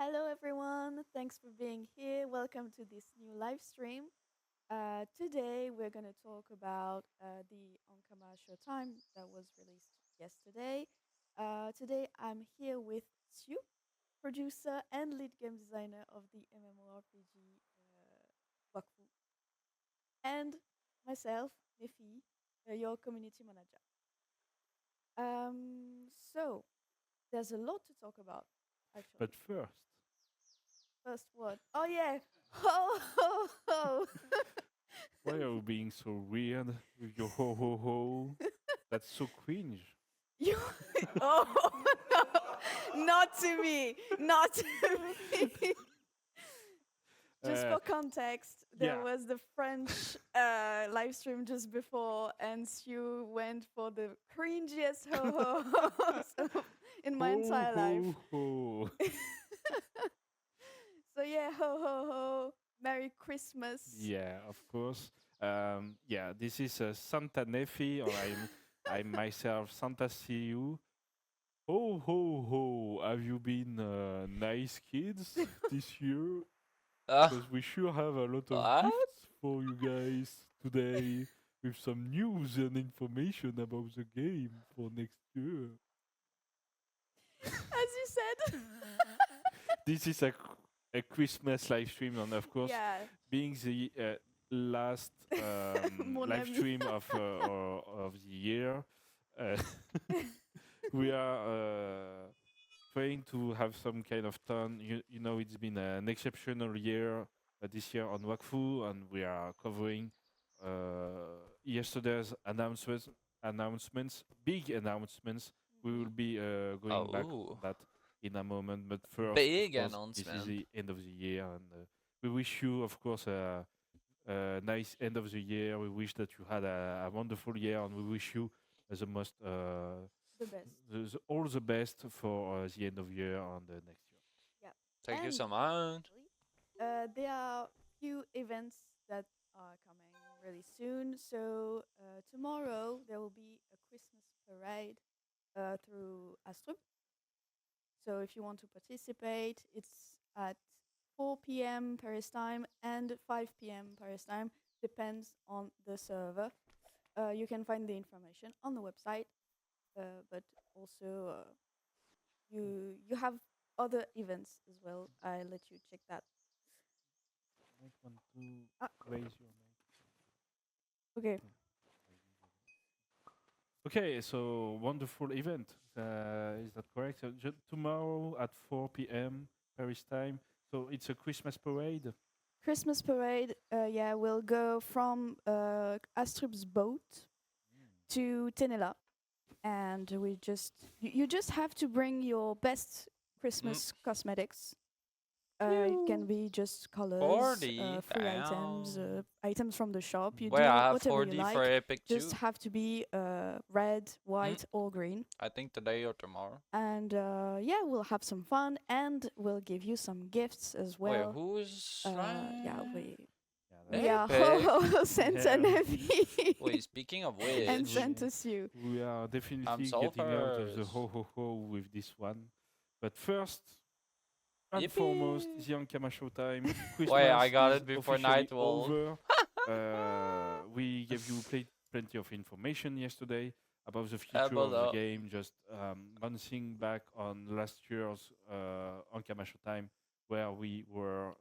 Hello, everyone. Thanks for being here. Welcome to this new live stream. Today, we're going to talk about the Ankama Showtime that was released yesterday. Today, I'm here with Sue, producer and lead game designer of the MMORPG Wakfu, and myself, Nefi, your community manager. So, there's a lot to talk about, But actually. first, First what? Oh yeah. Ho ho ho. why are you being so weird with your ho ho ho? That's so cringe. You oh no. Not to me. Not to me. Just Uh, for context, there yeah. was the French live stream just before, and Sue went for the cringiest ho ho ho in my Ho entire ho life. ho. So yeah, ho ho ho. Merry Christmas. Yeah, of course. Yeah, this is Santa Nefi, or I'm myself Santa CU. Ho ho ho. Have you been nice kids this year? Uh, Because we sure have a lot of what? gifts for you guys today with some news and information about the game for next year. As you said. This is a Christmas live stream, and of course, Yeah, being the last mon live ami. stream of the year, uh, we are trying to have some kind of fun. You know, it's been an exceptional year this year on Wakfu, and we are covering yesterday's announcements, big announcements. We will Mhm. be going back on Oh, that in a moment. But first, of big course, this is announcement. the end of the year, and we wish you, of course, a nice end of the year. We wish that you had a wonderful year, and we wish you the most The best. all the best for the end of year and next year. Yeah. Thank you And so much. actually, there are few events that are coming really soon. So tomorrow there will be a Christmas parade through Astrup. So if you want to participate, it's at 4 p.m. Paris time and 5 p.m. Paris time. Depends on the server. You can find the information on the website, but also you have other events as well. I'll let you check that. Might want to Ah, raise your mic. okay. Yeah, raising your mic. Okay, so wonderful event. Is that correct? So tomorrow at 4 p.m. Paris time. So it's a Christmas parade. Christmas parade. Yeah, we'll go from Astrup's boat Mm. to Tenela, and you just have to bring your best Mm. Christmas cosmetics. It can Pew. be just colors, 40. free items, Damn. items from the shop. You Well, do I have whatever you 40 for like. Epic Just too. have to be red, Mm. white, or green. I think today or tomorrow. And yeah, we'll have some fun, and we'll give you some gifts as Wait, well. who's Yeah, right? Yeah, we that's are Epic. Santa yeah. Nevi Wait, speaking of and which, Santa Sue. We are I'm definitely getting out of the ho sulfurs. ho ho with this one. But first and foremost, Yippee. the Ankama Showtime. Wait, I Christmas got is it before officially Nightwolf. over. We gave you plenty of information yesterday about the future Leveled of the up. game. Just bouncing back on last year's Ankama Showtime, where we were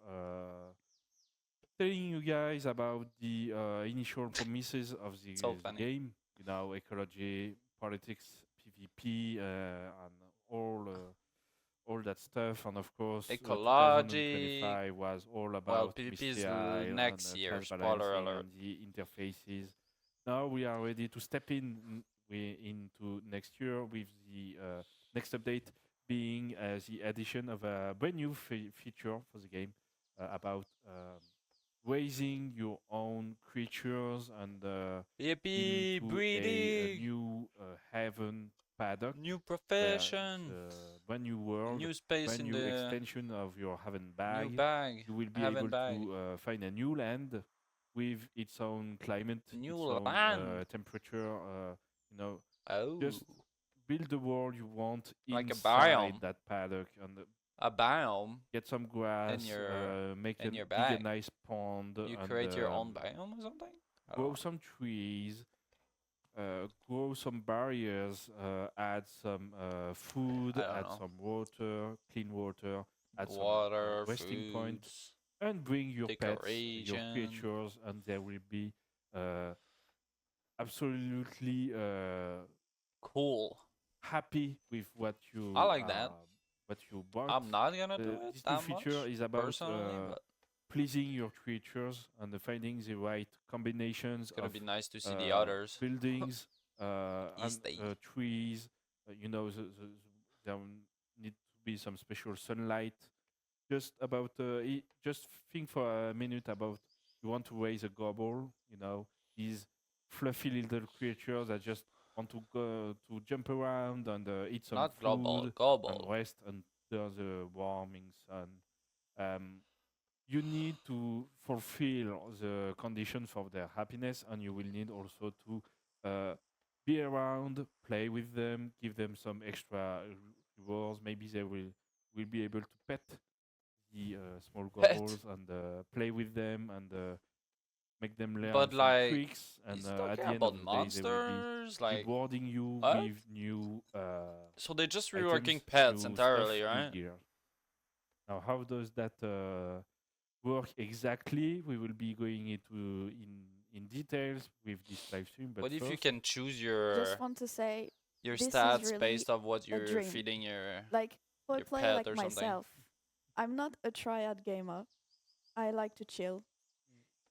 telling you guys about the initial promises of So the funny. game. You know, ecology, politics, PvP, and all that stuff. And of course, Ecology. 2025 was all Well, about PvP is Misty Eye and next year. class Spoiler balancing alert. and the interfaces. Now we are ready to step into next year with the next update being the addition of a brand new feature for the game about raising your own creatures and Yippee! into a Breeding! new haven paddock New where it's profession! a brand new A world, new space brand in new the extension of your haven new bag. bag. You will be Haven't able bag. to find a new land with its own climate, New its own land! temperature. You know, Oh. just build the world you want Like a inside biome. that paddock, and A biome get some in grass, your make in your dig a bag. nice pond, You and create your own biome or something? grow Oh, some trees, grow some barriers, add some food, I don't add know. some water, clean water, add some Water, resting point, foods, and bring your pets, your decoration. creatures, and they will be uh, absolutely Cool. happy with I like that. what you bought. I'm not gonna do it This new that feature much is about personally, but pleasing your creatures and finding the right combinations it's gonna of be nice to see the others. buildings and East Day. trees. There need to be some special sunlight. Just think for a minute about you want to raise a gobble. These fluffy little creatures that just want to go to jump around and eat some Not global, food and global. rest under the warming sun. Um, you need to fulfill the conditions for their happiness, and you will need also to be around, play with them, give them some extra rewards. Maybe they will be able to pet the small Pet. gobbles and play with them and make them learn But some like, tricks. And he's at talking the end of about the day, they will be monsters. Like, rewarding you what? with new So they're just items, reworking pets new stuff, entirely, new right? gear. Now, how does that work exactly? We will be going into in details with this live stream, but What if you first, can choose Just want to say your this is stats really based off what a you're dream. feeding Like for a your player pet like or something? myself, I'm not a triad gamer. I like to chill,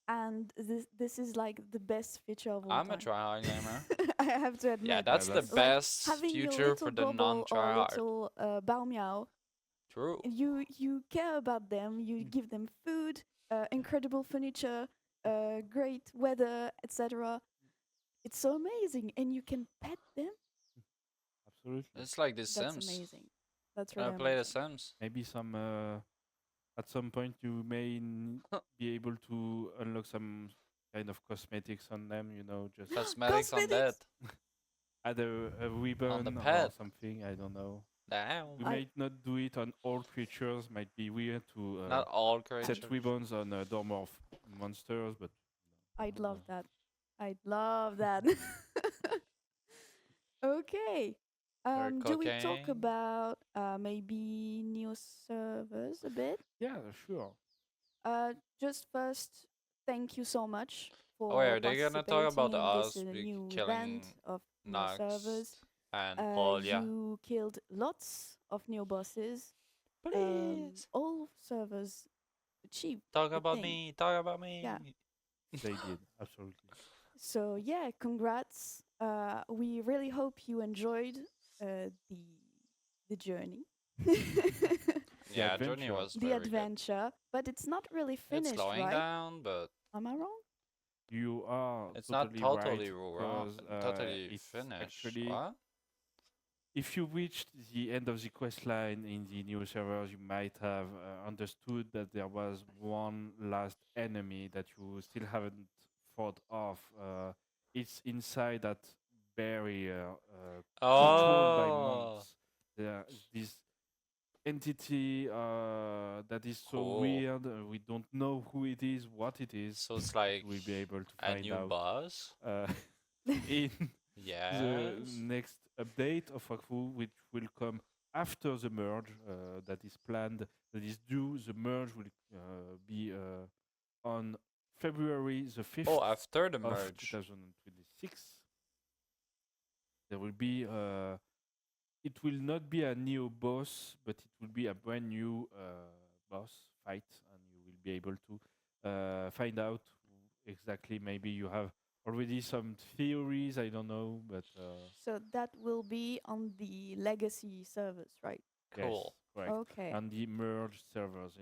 and this is like the best feature of all I'm a time. tryhard gamer. I have to Yeah, admit, that's the that's like best having your future for little the gobble or non-tryhard. little bao meow, True. you care about them. You give them food, incredible furniture, great weather, etc. It's so amazing, and you can pet them. absolutely. It's like The That's Sims. amazing. That's When I really play The amazing. Sims. Maybe some at some point you may be able to unlock some kind of cosmetics on them. Just Cosmetics on that. Cosmetics. add a On the ribbon or pet. something. I don't know. We Damn. I might not do it on all creatures. Might be weird to Not all set creatures. ribbons on dormorph monsters, but I'd uh, love that. I'd love that. Okay. Or Do we talk cocaine. about maybe new servers a bit? yeah, sure. Just first, thank you so much Oh, wait, for are they gonna talk participating about in this us new event killing of new Nox servers. and Paul? Yeah. You killed lots of new bosses. Please All servers achieved talk the about thing. me. Talk about me. Yeah. They did absolutely. So yeah, congrats. We really hope you enjoyed the journey, Yeah, journey adventure. was the very good. adventure. But it's not really It's finished, slowing right? down, but Am I wrong? You are it's not totally totally right wrong, because totally it's finished. actually What? if you reached the end of the quest line in the new servers, you might have understood that there was one last enemy that you still haven't fought off. It's inside that barrier, controlled by Oh, monks. There is this entity that is so cool. weird. We don't know who it is, what it is, So it's but like you will be able to a find new out boss. uh, in the Yes. next update of Wakfu, which will come after the merge that is planned, that is due. The merge will be on February the 5th Oh, after the of merge. 2026. There will be, it will not be a new boss, but it will be a brand new boss fight, and you will be able to find out exactly. Maybe you have already some theories, I don't know, but So that will be on the legacy servers, right? yes, Cool. correct. Okay. And the merged servers.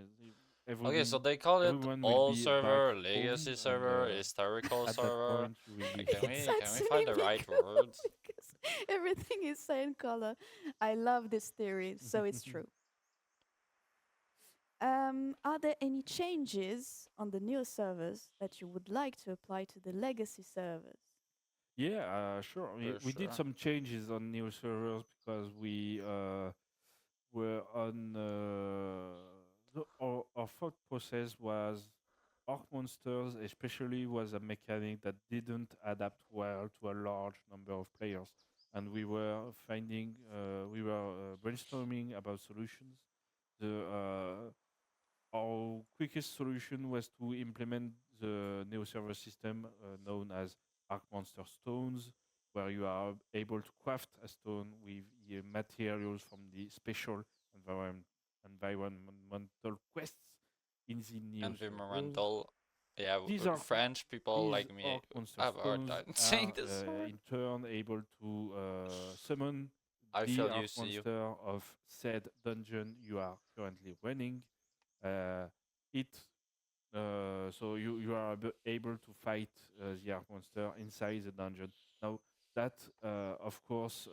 Okay, so Everyone, they call it everyone will old be back server, home, legacy and server, historical at that server. point, you will be Can fine. It's we find the actually right cool words? because everything is same color. I love this theory, so it's true. Are there any changes on the new servers that you would like to apply to the legacy servers? Yeah, sure. We, For we did sure. some changes on new servers because were on our thought process was Orc Monsters especially was a mechanic that didn't adapt well to a large number of players, and we were brainstorming about solutions. The Our quickest solution was to implement the Neo server system known as Arc Monster Stones, where you are able to craft a stone with the materials from the special environment, environmental quests in the Neo servers. Environmental. Yeah, These are French people these like me Orc Monster have a hard Stones time saying are this word. in turn able to summon I the feel Arc used to you. Monster of said dungeon you are currently running. Uh, it so you are able to fight the Arc Monster inside the dungeon. Now that of course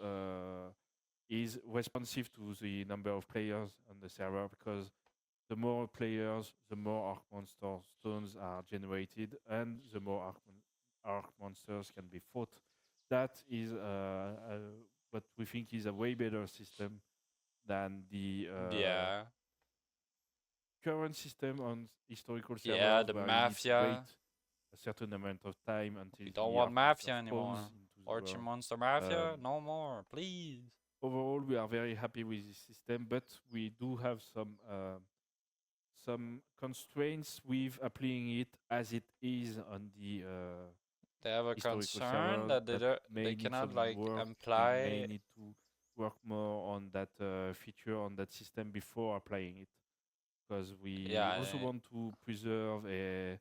is responsive to the number of players on the server, because the more players, the more Arc Monster stones are generated, and the more Arc Monsters can be fought. That is what we think is a way better system than the Yeah. current system on historical Yeah, servers, the where you need to wait mafia. a certain amount of time until We don't the want Arc Monster mafia spawns anymore. into the Orchard world. Monster Mafia, Um, no more, please. Overall, we are very happy with this system, but we do have some constraints with applying it as it is on the They have a historical concern servers that that they may need cannot some like work. We may imply. need to work more on that feature on that system before applying it, because we Yeah, also want to preserve a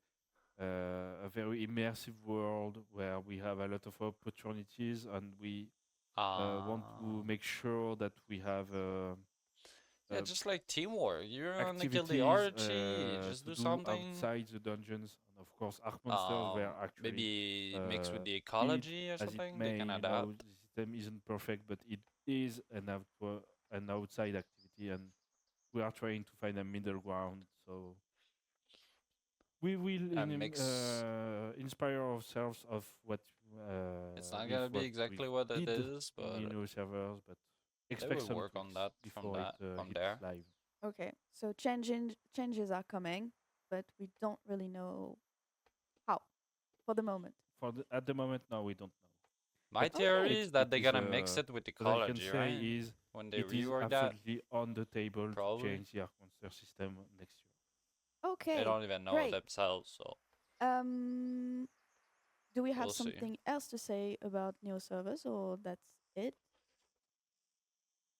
very immersive world where we have a lot of opportunities, and we want to uh, make sure that we have yeah, uh, just like teamwork. You want to kill the activities Archie, just to do do something. outside the dungeons. And of course, Arc Monsters were actually Maybe mix with the be it ecology or as it something. They may. can You know, adapt. the system isn't perfect, but it is an outside activity, and we are trying to find a middle ground. So we will And mix. inspire ourselves of It's not with gonna be what we exactly what it did is, on the but new servers, but they expect will some work on tweaks that before it from hits there. live. Okay, so changes are coming, but we don't really know how for the moment. At the moment, no, we don't know. My But theory is it that they're is gonna mix it with what I can ecology, say right? is When they it is rework that, absolutely on the table to probably. change the Arc Monster system next year. They Okay, don't even know great. themselves, so Um, do we have we'll see. something else to say about neo servers, or that's it?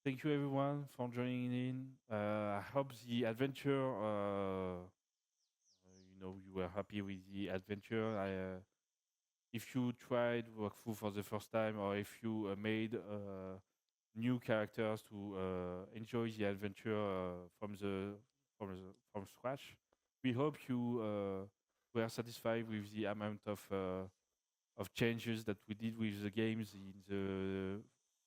Thank you everyone for joining in. I hope the adventure, you were happy with the adventure. If you tried Wakfu for the first time, or if you made new characters to enjoy the adventure from scratch, we hope you were satisfied with the amount of changes that we did with the games in the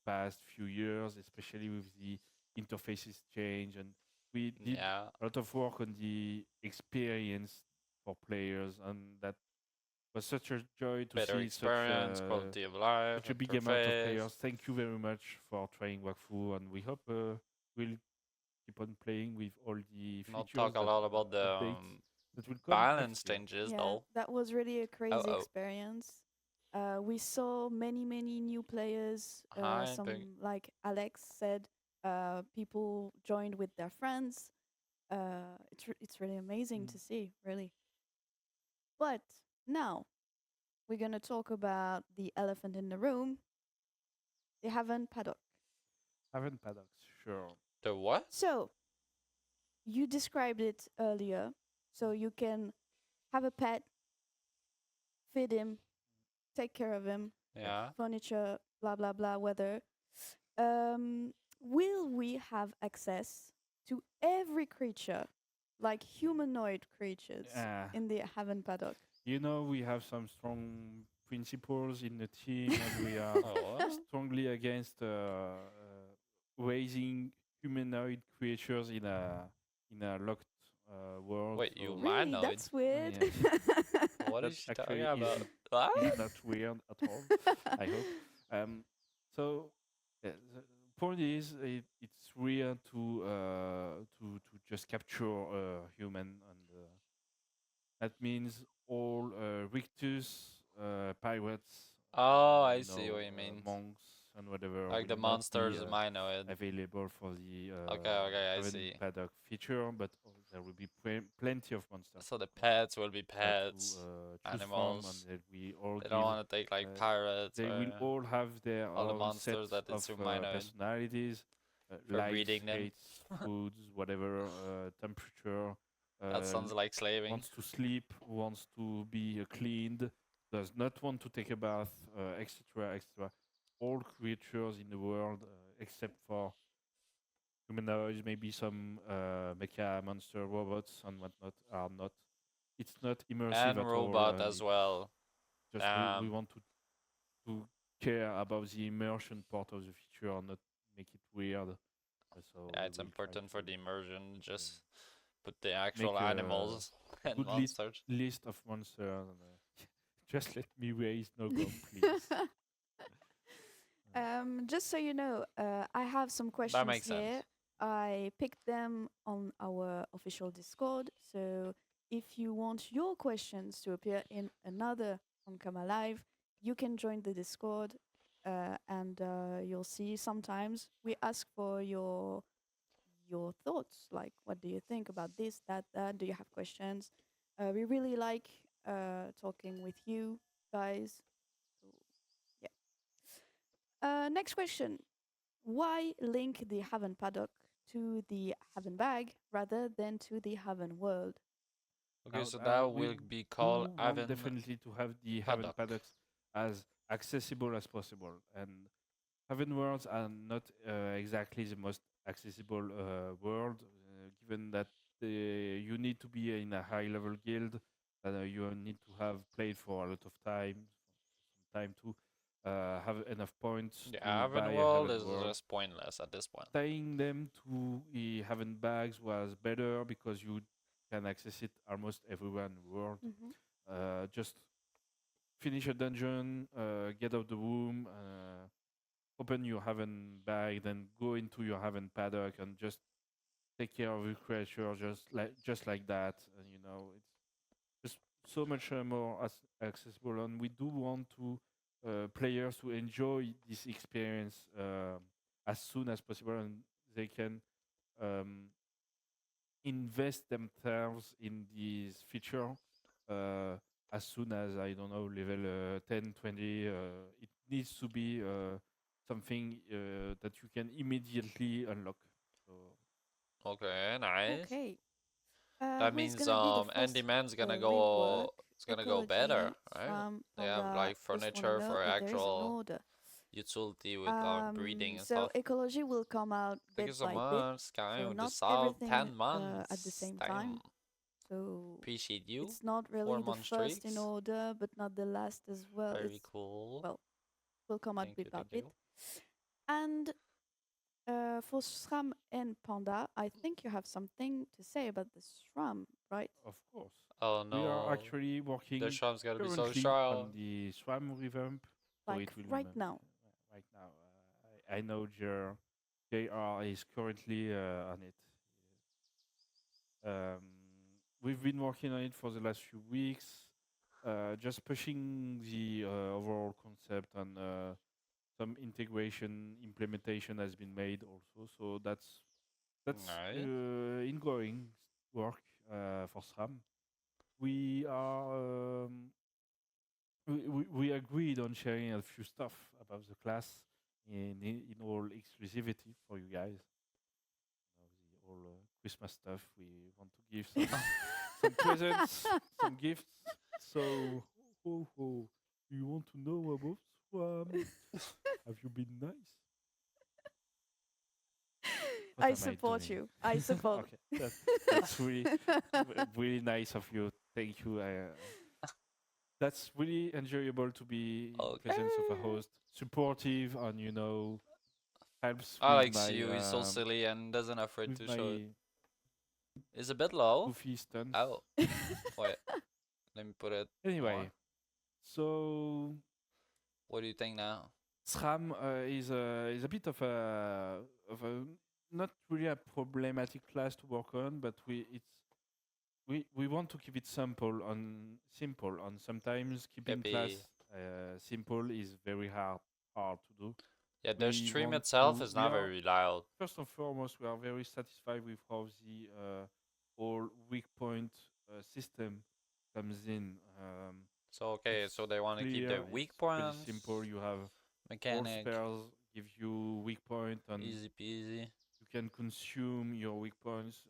past few years, especially with the interfaces change, and we did Yeah, a lot of work on the experience for players, and that was such a joy to better see experience, quality of life, such a big amount of interface. players. Thank you very much for trying Wakfu, and we hope we'll keep on playing with all the Not features talk a lot about the updates that will come balance next year. changes Yeah, though. that was really a Oh crazy oh. experience. We saw many new players. Hi, big. Some, like Alex said, people joined with their friends. It's really amazing Mm. to see, really. But now we're gonna talk about the elephant in the room. They haven't paddock. Haven't paddocks, sure. The what? So you described it earlier. So you can have a pet, feed him, take care of him, Yes. Yeah. furniture, blah blah blah. Whether will we have access to every creature, like humanoid creatures, in the Haven paddock? We have some strong principles in the team, and we are Oh. strongly against raising humanoid creatures in a locked world. Wait, So Really, humanoid? that's weird. yes, What that is she talking actually about? is What? not weird at all. I hope. So yeah, point is, it's rare to just capture a human, and that means all rictus, pirates, Oh, I see what you mean. monks and whatever Like will the not be monsters humanoid. available for the Okay, okay, I Heaven see. Paddock feature, but there will be plenty of monsters So the pets will be pets, to choose from, and animals. we all They don't give. want to take like Uh, pirates they will or all have their all the own set monsters that of is humanoid personalities, for likes, breeding them. hates, foods, whatever, temperature, That sounds like slaving. wants to sleep, wants to be cleaned, does not want to take a bath, etc., etc. All creatures in the world, except for humanoids, maybe some mecha monster robots and whatnot, are not. It's not immersive And at all, robot and as it's well. just we want to care about the immersion part of the feature and not make it weird. So Yeah, we it's will try important for the immersion. uh, Just put the actual make a animals and good monsters. list of monsters. And, just let me raise no gun, please. Just so you know, I have some That questions makes sense. here. I picked them on our official Discord. So if you want your questions to appear in another AnkamaLive, you can join the Discord, and you'll see sometimes we ask for your thoughts. Like, what do you think about this, that, that? Do you have questions? We really like talking with you guys. So, yeah. Next question. Why link the Haven paddock to the Haven bag rather than to the Haven world? Okay, Now, so that we will be do called want Avon definitely to have the Heaven Paddock. Paddocks as accessible as possible. And Heaven Worlds are not exactly the most accessible world, given that you need to be in a high level guild, you need to have played for a lot of time, some time to have enough points The to buy Avon a world Heaven is World. just pointless at this point. Tying them to the Heaven bags was better because you can access it almost everywhere in the world. Mm-hmm. Just finish a dungeon, get out the room, open your Haven bag, then go into your Haven paddock and just take care of your creature just like that. And it's just so much more accessible. And we do want to players to enjoy this experience as soon as possible, and they can um, invest themselves in this feature uh, as soon as, I don't know, level 10, 20. It needs to be something that you can immediately unlock. So Okay, nice. Okay. That Who is means gonna be the Andy first Man's gonna rework? go. It's gonna go better, Ecology, right? SRAM, They have Panda. like Just wanna furniture know for if there is an actual order. utility with breeding and So stuff. ecology will come out Thank you bit so by bit. much, Sky, So with the not sub. everything 10 at the months. same Damn. time. So Appreciate you. it's not really the 4 month first in streaks. order, but not the last as well. Very It's cool. well, will come out Thank you, bit by thank bit. you. And for SRAM and Panda, I think you have something to say about the SRAM, right? of course, Oh we are no. actually The working shop's gotta be so currently sharp. on the Swam revamp. So Like it will right now. right now. I know JR is currently on it. Um, we've been working on it for the last few weeks, just pushing the overall concept, and some integration implementation has been made also. So that's Nice. ingoing work for SRAM. We are we agreed on sharing a few stuff about the class in all exclusivity for you guys. The all Christmas stuff. We want to give some presents, some gifts. So, you want to know about have you been nice? What I am I support doing? you. I support. Okay, that's really really nice of you. Thank you. That's really enjoyable to be in Okay. presence of a host, supportive, and helps Alex, you is so silly and doesn't afraid with to show it. my It's a bit low. goofy stunts. Oh, wait. Let me put it more. Anyway, so What do you think now? SRAM is a bit of a not really a problematic class to work on, but we want to keep it simple. And sometimes keeping class Maybe. simple is very hard to do. Yeah, the We stream want itself to. is We not are very loud. first and foremost we are very satisfied with how the whole weak point system comes in. So okay, so It's they want to keep clear. the weak It's pretty simple. points, You have all mechanic, spells give you weak point, and easy peasy. you can consume your weak points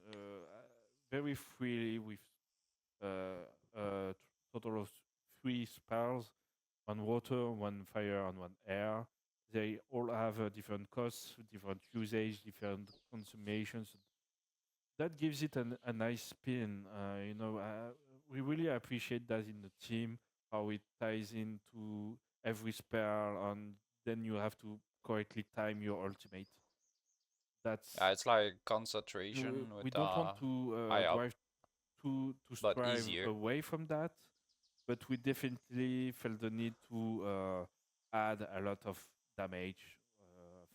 very freely with a total of three spells: one water, one fire, and one air. They all have different costs, different usage, different consummations. That gives it a nice spin. We really appreciate that in the team, how it ties into every spell, and then you have to correctly time your ultimate. That's Yeah, it's like concentration we with don't want to high up, drive to but strive easier. away from that, but we definitely felt the need to add a lot of damage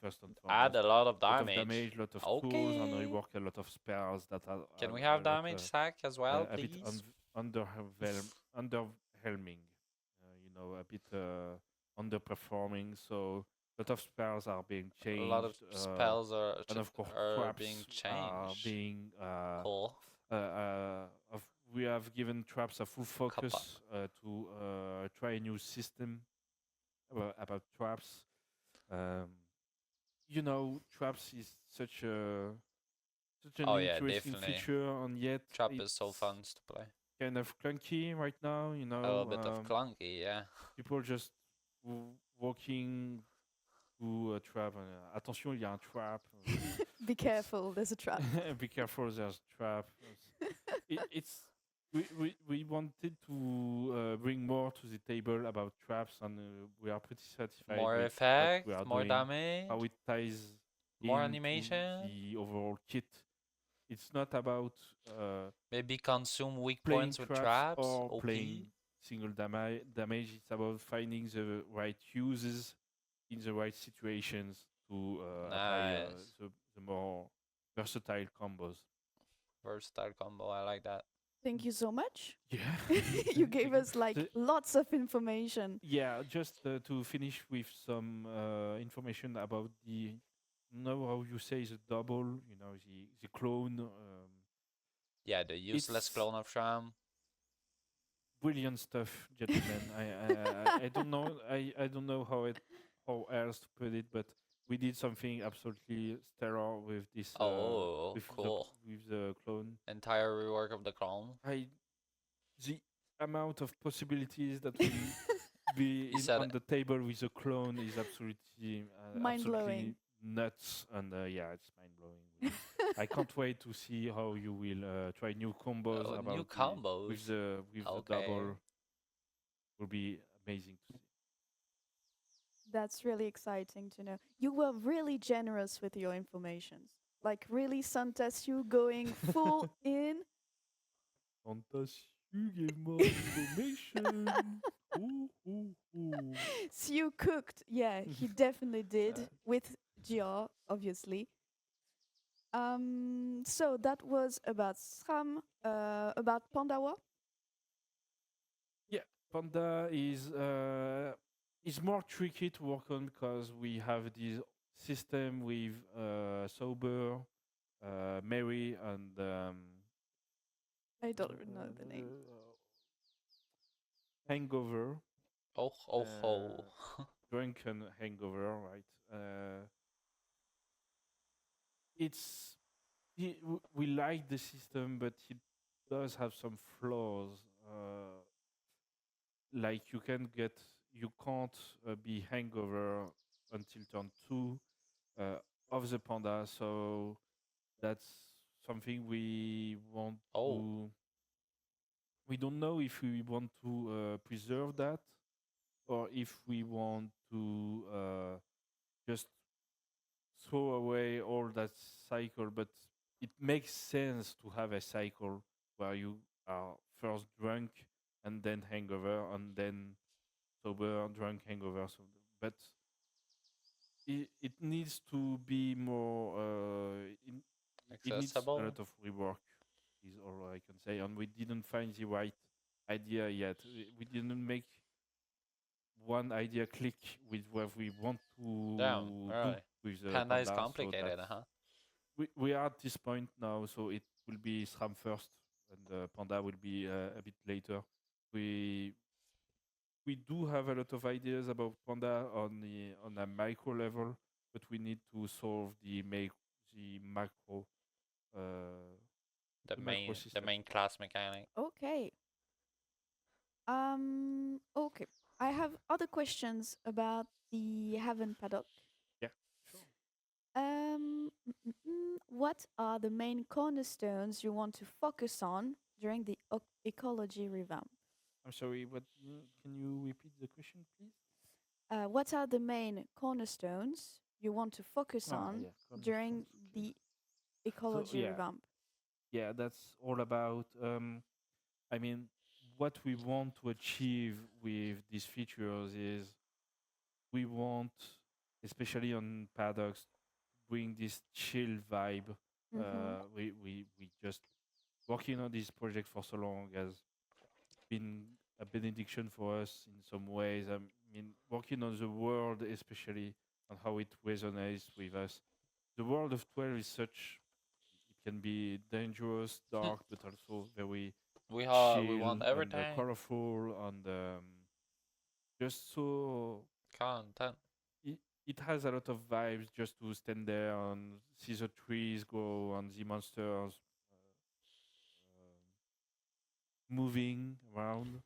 first and Add foremost. a lot of Lot of damage. damage, lot of tools, and Okay. rework a lot of spells that Can we are have a lot damage stack as well, a bit please? underwhelming, a bit underperforming. So a lot of spells are being A lot of changed, spells and of course are being traps are changed. being Cool. of we have given traps a full Kappa. focus to try a new system about traps. Um, traps is such an Oh yeah, interesting definitely. feature, and yet Trap is so it's fun to play. kind of clunky right now. A little bit of clunky, yeah. People just walking to a trap. Attention, il y a un trap. Be careful, there's a trap. Be careful, there's a trap. It's we wanted to bring more to the table about traps, and we are pretty satisfied More with what we effect, are more doing, how damage, it ties more into animation. the overall kit. It's not about Maybe consume weak playing points with traps traps. or playing OP. single damage. It's about finding the right uses in the right situations to apply Nice. the more versatile combos. Versatile combo, I like that. Thank you so much. Yeah. You gave Thank you. us like lots of information. Yeah, just to finish with some information about how you say the double, the clone. Yeah, the useless It's clone of Shram. brilliant stuff, gentlemen. I don't know how else to put it, but we did something absolutely stellar with this Oh, cool. with the clone. Entire rework of the clone. The amount of possibilities that will be You said on the table with a clone is absolutely Mind blowing. nuts, and yeah, it's mind blowing. I can't wait to see how you will try new combos new about combos. with the Okay. double. Will be amazing to see. That's really exciting to know. You were really generous with your informations. Like really Santas, you going full in. Fantas, you gave more information. Ooh, ooh, ooh. So you cooked. Yeah, he definitely did with GR, obviously. So that was about SRAM, about Pandawa. Yeah, Panda is more tricky to work on because we have this system with Sober, Mary, and I don't know the name. Hangover. Oh, oh, oh. Drunken Hangover, right? It's we like the system, but it does have some flaws. Like you can't be hangover until turn 2 of the panda, so that's something we want Oh, to. We don't know if we want to preserve that or if we want to just throw away all that cycle, but it makes sense to have a cycle where you are first drunk and then hangover and then sober, drunk, hangover. So, but it needs to be more. It needs a Accessible. lot of rework. Is all I can say, and we didn't find the right idea yet. We didn't make one idea click with what we want Damn, to do really. with the Panda is panda. So complicated, that's huh? we are at this point now. So it will be SRAM first, and panda will be a bit later. We we do have a lot of ideas about panda on a micro level, but we need to solve the macro uh, The the macro main the system. main class mechanic. Okay. Okay. I have other questions about the Heaven Paddock. Yeah, sure. What are the main cornerstones you want to focus on during the ecology revamp? I'm sorry. What? Can you repeat the question, please? What are the main cornerstones you want to focus Ah, on yeah, during cornerstones. Okay. the So ecology yeah, revamp? yeah, that's all about. I mean, what we want to achieve with these features is we want, especially on Paradox, bring this chill vibe. Mm-hmm. We just working on this project for so long has been a benediction for us in some ways. I mean, working on the world, especially on how it resonates with us. The world of 12 is such, it can be dangerous, dark, but also very We chill want and everything. colorful and just so Content. it, it has a lot of vibes just to stand there and see the trees go and the monsters moving around.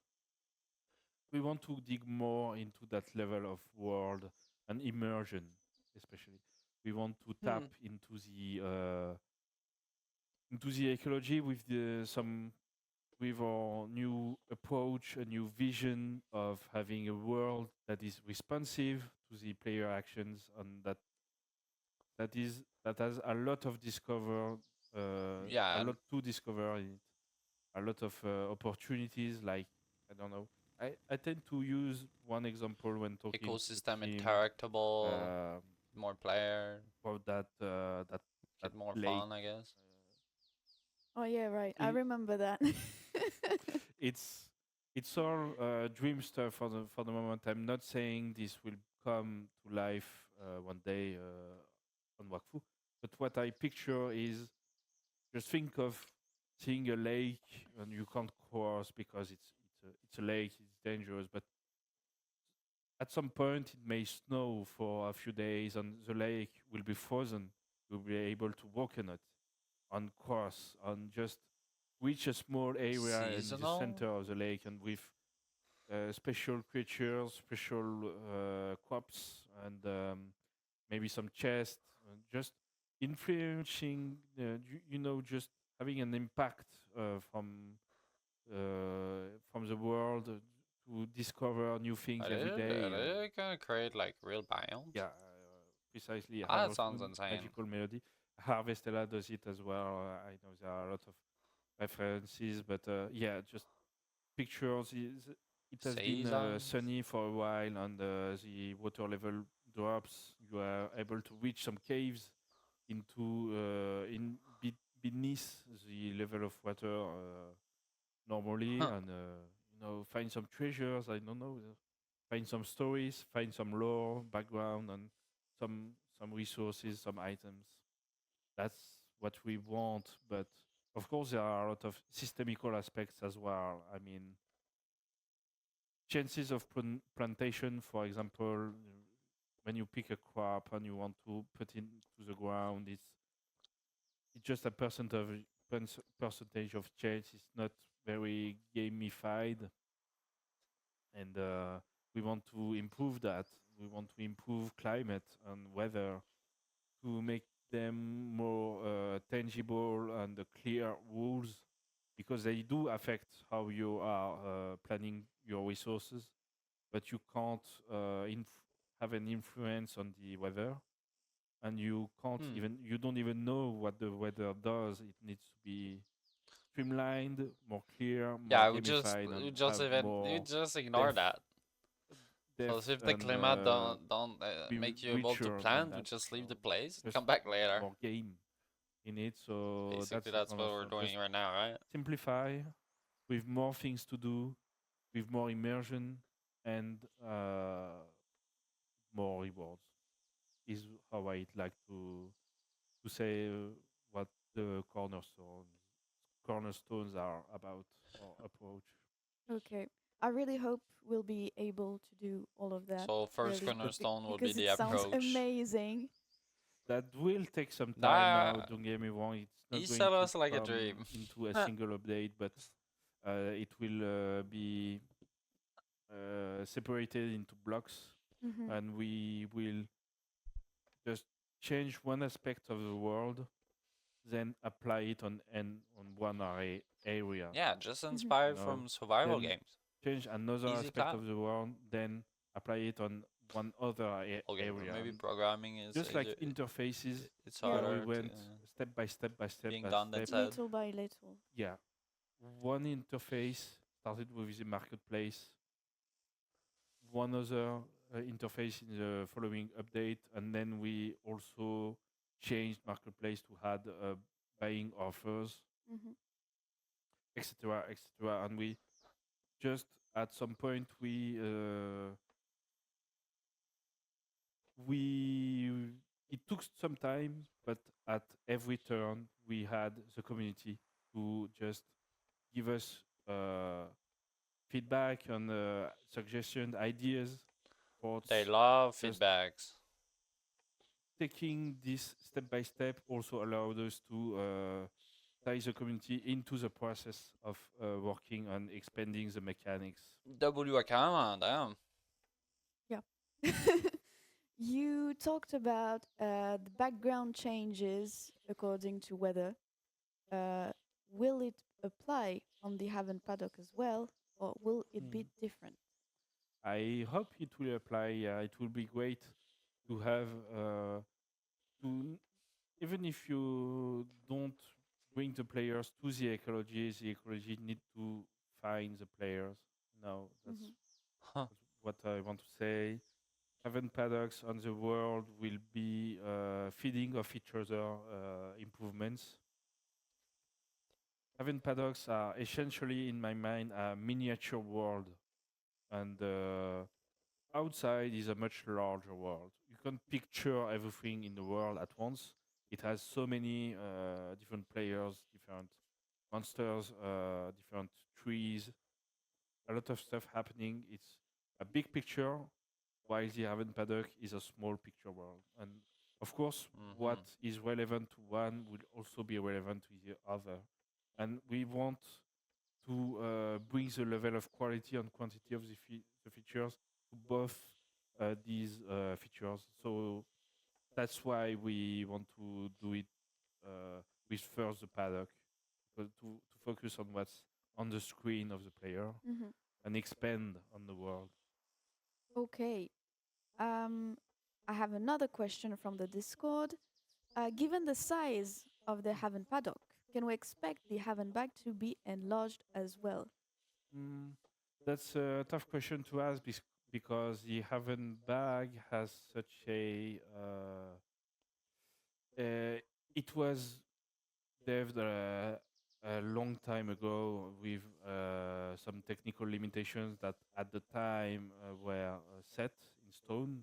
We want to dig more into that level of world and immersion, especially. We want to tap Hmm. into the ecology with the some with our new approach, a new vision of having a world that is responsive to the player actions and that has a lot of a Yeah, lot to discover in it, a lot of opportunities. Like I don't know, I tend to use one example when talking to the ecosystem team interactable, uh, more player, about that get more lake. fun, I guess. Oh yeah, right. I It, remember that. it's it's all dream stuff for the moment. I'm not saying this will come to life one day on Wakfu, but what I picture is just think of seeing a lake and you can't cross because it's a lake, it's dangerous. But at some point, it may snow for a few days and the lake will be frozen. You'll be able to walk in it and cross and just reach a small area in the Seasonal? center of the lake and with special creatures, special crops, and maybe some chests, just influencing, just having an impact from the world to discover new things every Are day. And they gonna create like real biomes? yeah, precisely, Ah, that Harvest sounds Moon, insane. Magical Melody. Harvestella does it as well. I know there are a lot of references, but yeah, just pictures. It has been Seasons? sunny for a while, and the water level drops. You are able to reach some caves into beneath the level of water normally, Huh. and find some treasures. I don't know, find some stories, find some lore, background, and some resources, some items. That's what we want, but of course there are a lot of systemical aspects as well. I mean, chances of plantation, for example, when you pick a crop and you want to put it into the ground, it's just a percentage of chance. It's not very gamified, and we want to improve that. We want to improve climate and weather to make them more tangible and clear rules because they do affect how you are planning your resources, but you can't have an influence on the weather, and Hmm. you don't even know what the weather does. It needs to be streamlined, more clear, more Yeah, gamified, and we just have even we more just ignore depth. that. So depth if the and climate don't be make you able to richer than plan, we that. just leave the So place and just come back later. more game in it. So Basically, that's the that's kind what of we're stuff. Just doing right now, right? simplify with more things to do, with more immersion and more rewards. Is how I'd like to say what the cornerstones are about our approach. Okay. I really hope we'll be able to do all of that, So first really, That cornerstone will be because the it sounds approach. amazing. that will take some time now. That Don't get me wrong; it's he not going sell to us like a come dream. into a single update, but it will be separated into blocks, Hmm. and we will just change one aspect of the world, then apply it on one area. Yeah, just Hmm. You inspired know, from survival then games. change another Easy aspect plan. of the world, then apply it on one other Okay, but area. maybe And programming is just like interfaces, it's Yeah, we harder to went step by step by step being by done than step. said. little by little. Yeah, one interface started with the marketplace, one other interface in the following update, and then we also changed marketplace to add buying offers, Hmm. etc., etc. And we just at some point we it took some time, but at every turn we had the community to just give us feedback on suggestions, ideas, They thoughts. love Just feedbacks. taking this step by step also allowed us to tie the community into the process of working on expanding the mechanics. Akama, damn. Yeah. You talked about the background changes according to weather. Uh, will it apply on the Haven paddock as well, or will it be Mm. different? I hope it will apply. It will be great to have to even if you don't bring the players to the ecology need to find the players. No, Hmm. Huh. that's what I want to say. Haven paddocks on the world will be feeding of each other improvements. Haven paddocks are essentially, in my mind, a miniature world, and outside is a much larger world. You can picture everything in the world at once. It has so many different players, different monsters, different trees, a lot of stuff happening. It's a big picture, while the Haven Paddock is a small picture world. And of course, what Mm-hmm. is relevant to one will also be relevant to the other. And we want to bring the level of quality and quantity of the features to both these features. So that's why we want to do it with first the paddock, to focus on what's on the screen of the player Hmm. and expand on the world. Okay. Um, I have another question from the Discord. Given the size of the Haven paddock, can we expect the Haven bag to be enlarged as well? Mm, that's a tough question to ask because the Haven bag has such it was developed a long time ago with some technical limitations that at the time were set in stone.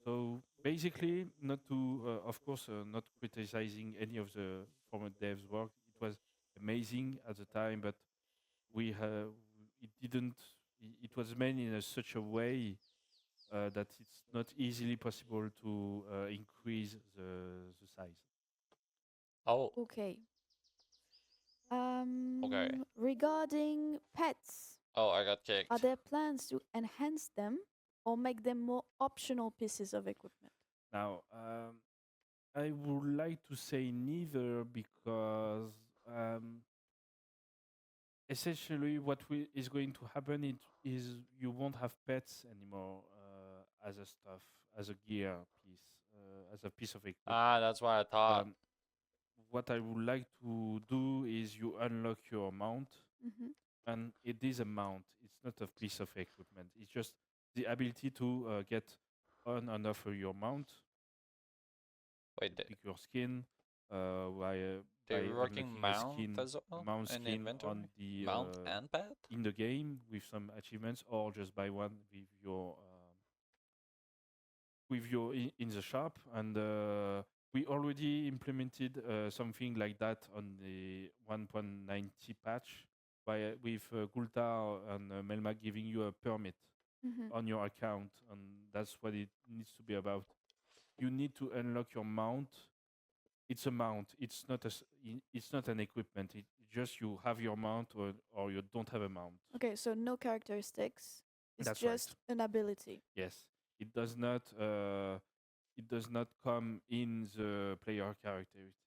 So basically, not to, of course, not criticizing any of the former devs' work. It was amazing at the time, but we have it didn't. It was made in such a way that it's not easily possible to increase the size. Oh, Okay. okay. Regarding pets, Oh, I got are kicked. there plans to enhance them or make them more optional pieces of equipment? Now, I would like to say neither because essentially what is going to happen is you won't have pets anymore as a stuff, as a gear piece, as a piece of Ah, equipment. that's what I thought. Um, what I would like to do is you unlock your mount, Hmm. and it is a mount. It's not a piece of equipment. It's just the ability to get on and off your mount, Wait, pick your skin by they're working unlocking mount as a well mount in the skin inventory? on the Mount and pet? in the game with some achievements, or just buy one with your in the shop. And we already implemented something like that on the 1.90 patch by with Gulta and Melmac giving you a permit Hmm. on your account, and that's what it needs to be about. You need to unlock your mount. It's a mount. It's not an equipment. It just you have your mount, or you don't have a mount. Okay, so no characteristics. It's That's right. just an ability. Yes, it does not. It does not come in the player characteristics,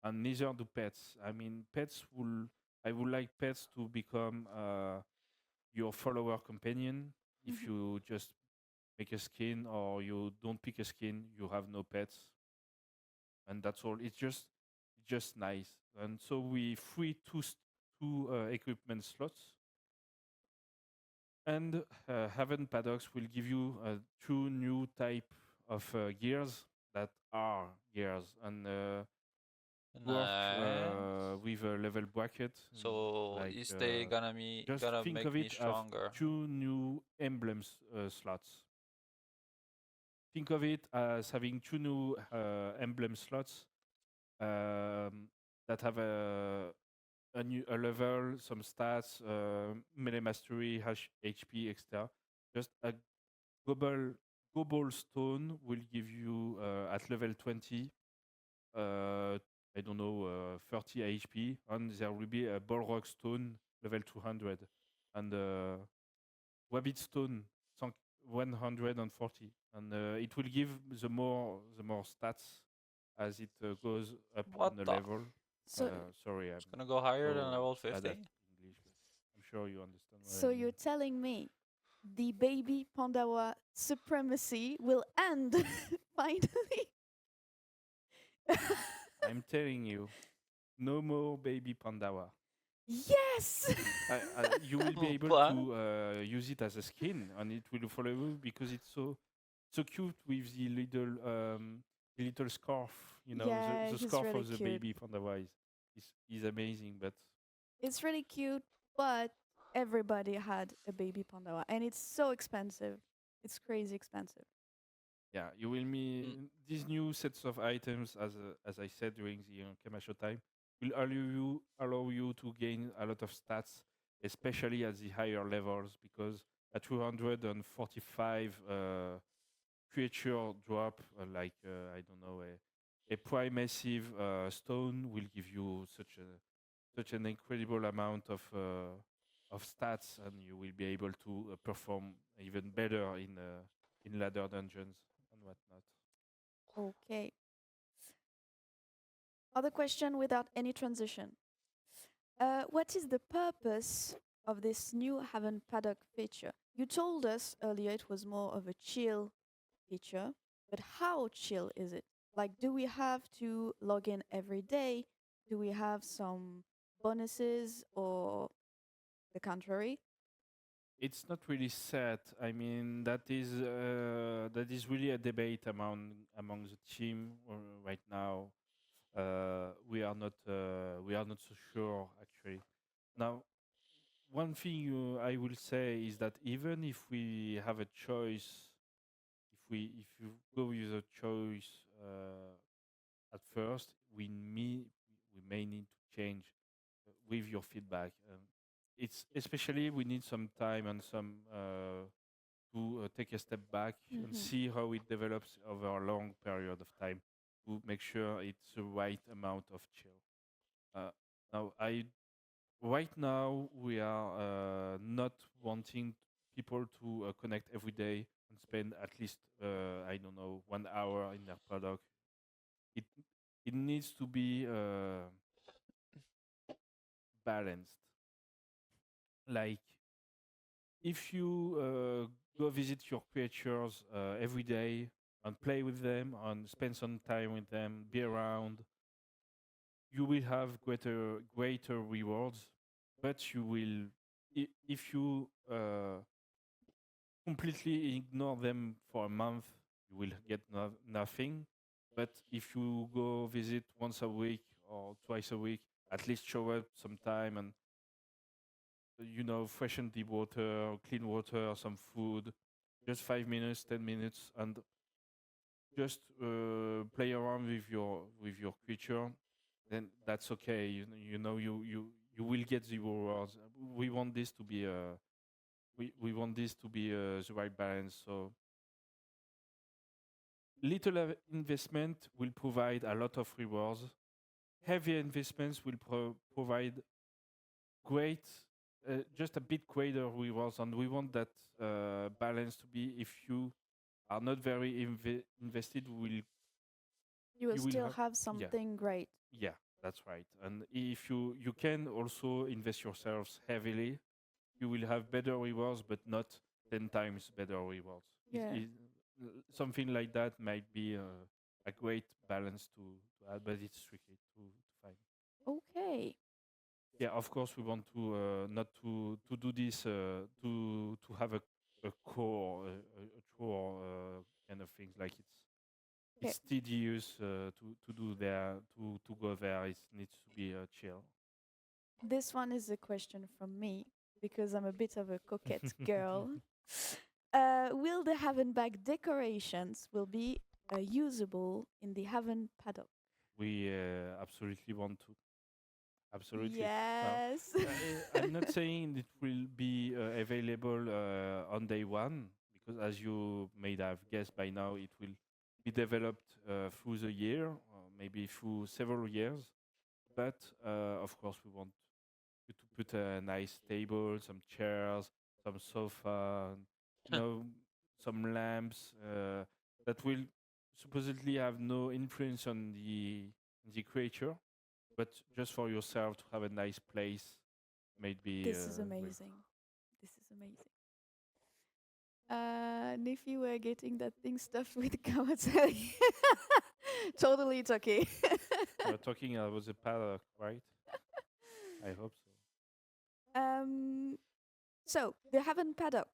and neither do pets. I mean, pets will. I would like pets to become your follower companion. If Hmm. you just make a skin or you don't pick a skin, you have no pets, and that's all. It's just nice. And so we free two equipment slots, and Haven Paddocks will give you two new type of gears that are gears and work Nice. with a level bracket. So Like is they just gonna think make of me it as stronger? two new emblems slots. Think of it as having two new emblem slots um, that have a level, some stats, melee mastery, HP, etc. Just a global global stone will give you at level 20, I don't know, 30 HP, and there will be a Balrog stone level 200, and Wabbit stone 140, and it will give the more stats as it goes up What in the the? level. So, Sorry, It's I'm gonna go higher than so level bad at 50? English, but I'm sure you understand what I so mean. you're telling me the baby Pandawa supremacy will end finally? I'm telling you, no more baby Pandawa. Yes. You will be able What? to use it as a skin, and it will follow you because it's so cute with the little scarf. Yeah, The he's scarf really of the cute. baby Pandawa is amazing. But It's really cute, but everybody had a baby Pandawa, and it's so expensive. It's crazy expensive. yeah, you will Mm, me these new sets of items, as I said during the Kamasho time, will allow you to gain a lot of stats, especially at the higher levels, because at 245 creature drop, I don't know, a primassive stone will give you such an incredible amount of stats, and you will be able to perform even better in ladder dungeons and whatnot. Okay. Other question without any transition. What is the purpose of this new Haven Paddock feature? You told us earlier it was more of a chill feature, but how chill is it? Like, do we have to log in every day? Do we have some bonuses or the contrary? It's not really set. I mean, that is really a debate among the team right now. We are not so sure actually. Now, one thing I will say is that even if we have a choice, if you go with a choice at first, we may need to change with your feedback. It's especially we need some time and some to take a step back and Mm-hmm. see how it develops over a long period of time to make sure it's the right amount of chill. Uh, now, right now we are not wanting people to connect every day and spend at least I don't know 1 hour in their product. It it needs to be balanced. Like if you go visit your creatures every day and play with them and spend some time with them, be around, you will have greater rewards. But you will, if you completely ignore them for a month, you will get nothing. But if you go visit once a week or twice a week, at least show up sometime and freshen the water, clean water, some food, just 5 minutes, 10 minutes, and just play around with your creature, then that's okay. You will get the rewards. We want this to be we want this to be the right balance. So little investment will provide a lot of rewards. Heavy investments will provide great, just a bit greater rewards, and we want that balance to be. If you are not very invested, You will you will still have, have yeah, something great. yeah, that's right. And if you can also invest yourselves heavily, you will have better rewards, but not 10 times better rewards. Yeah. Something like that might be a great balance to add, but it's tricky to find. Okay. Yeah, of course, we want to not to do this to have a core a chore kind of things, like Okay. it's tedious to do there to go there. It needs to be chill. This one is a question from me because I'm a bit of a coquette girl. Will the Havenbag decorations will be usable in the Haven paddock? We absolutely want to. Absolutely. Now, Yes. I'm not saying it will be available on day one, because as you may have guessed by now, it will be developed through the year, maybe through several years. But of course, we want you to put a nice table, some chairs, some sofa, and, some lamps that will supposedly have no influence on the creature, but just for yourself to have a nice place, maybe This is great. amazing. This is amazing. And if you were getting that thing stuffed with Kawatari, totally it's okay. We're talking about the paddock, right? I hope so. um, so the Haven paddock,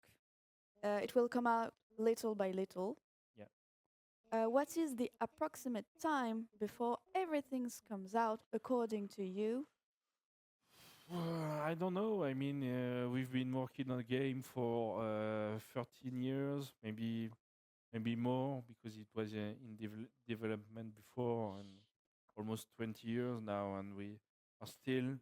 it will come out little by little. Yeah. What is the approximate time before everything comes out according to you? I don't know. I mean, we've been working on a game for 13 years, maybe more, because it was in development before, and almost 20 years now, and we are still